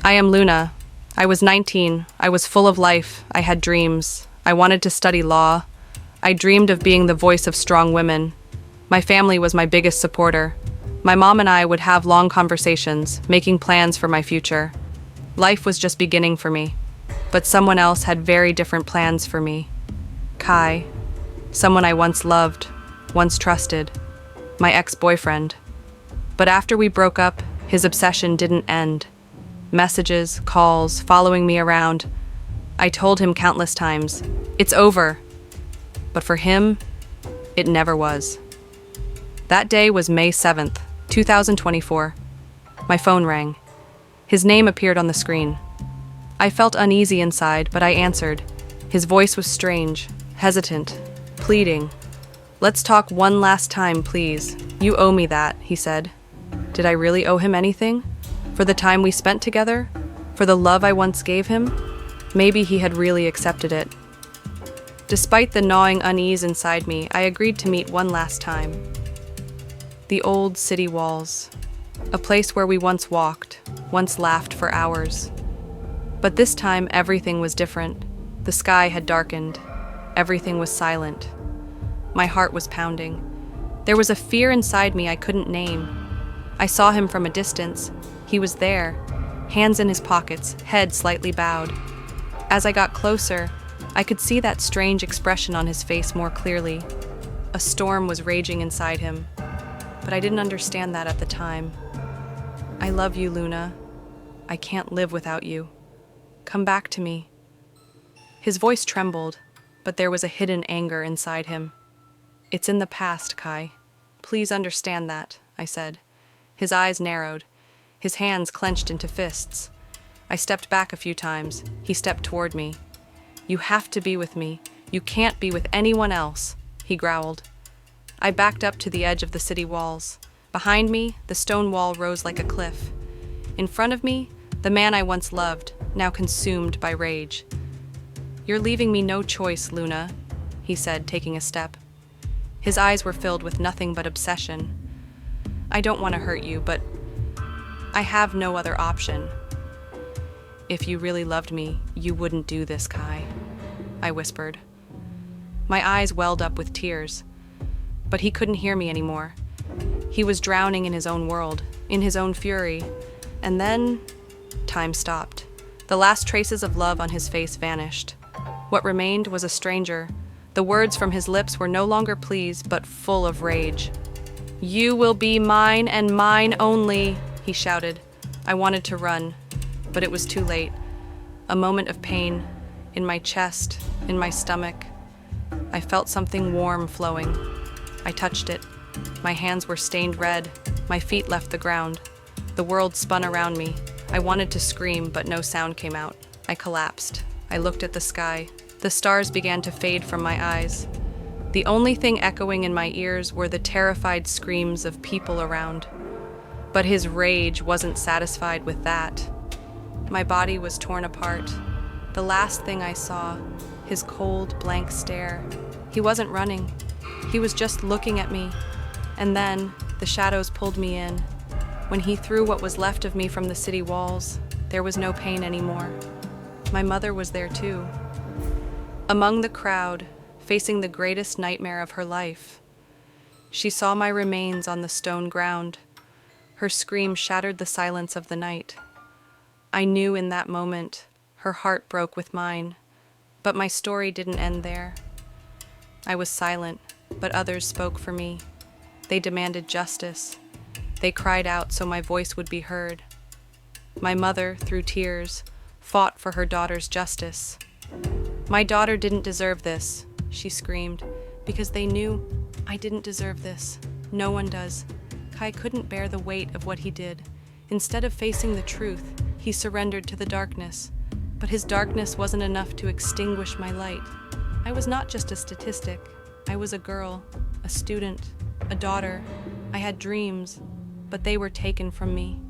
I am Luna. I was 19. I was full of life. I had dreams. I wanted to study law. I dreamed of being the voice of strong women. My family was my biggest supporter. My mom and I would have long conversations, making plans for my future. Life was just beginning for me, but someone else had very different plans for me. Kai, someone I once loved, once trusted, my ex-boyfriend. But after we broke up, his obsession didn't end. Messages, calls, following me around. I told him countless times, "It's over." But for him, it never was. That day was May 7th, 2024. My phone rang. His name appeared on the screen. I felt uneasy inside, but I answered. His voice was strange, hesitant, pleading. "Let's talk one last time, please. You owe me that," he said. Did I really owe him anything? For the time we spent together? For the love I once gave him? Maybe he had really accepted it. Despite the gnawing unease inside me, I agreed to meet one last time. The old city walls. A place where we once walked, once laughed for hours. But this time, everything was different. The sky had darkened. Everything was silent. My heart was pounding. There was a fear inside me I couldn't name. I saw him from a distance. He was there, hands in his pockets, head slightly bowed. As I got closer, I could see that strange expression on his face more clearly. A storm was raging inside him, but I didn't understand that at the time. "I love you, Luna. I can't live without you. Come back to me." His voice trembled, but there was a hidden anger inside him. "It's in the past, Kai. Please understand that," I said. His eyes narrowed. His hands clenched into fists. I stepped back a few times. He stepped toward me. "You have to be with me. You can't be with anyone else," he growled. I backed up to the edge of the city walls. Behind me, the stone wall rose like a cliff. In front of me, the man I once loved, now consumed by rage. "You're leaving me no choice, Luna," he said, taking a step. His eyes were filled with nothing but obsession. "I don't want to hurt you, but I have no other option." "If you really loved me, you wouldn't do this, Kai," I whispered. My eyes welled up with tears, but he couldn't hear me anymore. He was drowning in his own world, in his own fury, and then time stopped. The last traces of love on his face vanished. What remained was a stranger. The words from his lips were no longer pleas, but full of rage. "You will be mine and mine only," he shouted. I wanted to run, but it was too late. A moment of pain, in my chest, in my stomach. I felt something warm flowing. I touched it. My hands were stained red. My feet left the ground. The world spun around me. I wanted to scream, but no sound came out. I collapsed. I looked at the sky. The stars began to fade from my eyes. The only thing echoing in my ears were the terrified screams of people around. But his rage wasn't satisfied with that. My body was torn apart. The last thing I saw, his cold, blank stare. He wasn't running. He was just looking at me. And then, the shadows pulled me in. When he threw what was left of me from the city walls, there was no pain anymore. My mother was there too. Among the crowd, facing the greatest nightmare of her life. She saw my remains on the stone ground. Her scream shattered the silence of the night. I knew in that moment, her heart broke with mine. But my story didn't end there. I was silent, but others spoke for me. They demanded justice. They cried out so my voice would be heard. My mother, through tears, fought for her daughter's justice. "My daughter didn't deserve this," she screamed, "because they knew I didn't deserve this. No one does." Kai couldn't bear the weight of what he did. Instead of facing the truth, he surrendered to the darkness. But his darkness wasn't enough to extinguish my light. I was not just a statistic. I was a girl, a student, a daughter. I had dreams, but they were taken from me.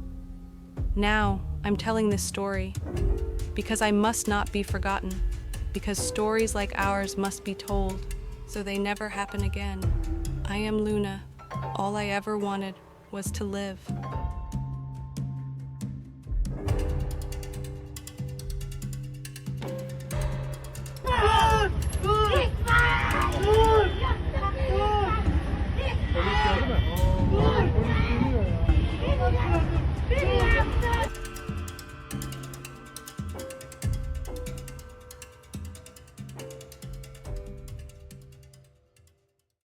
Now, I'm telling this story because I must not be forgotten, because stories like ours must be told, so they never happen again. I am Luna. All I ever wanted was to live.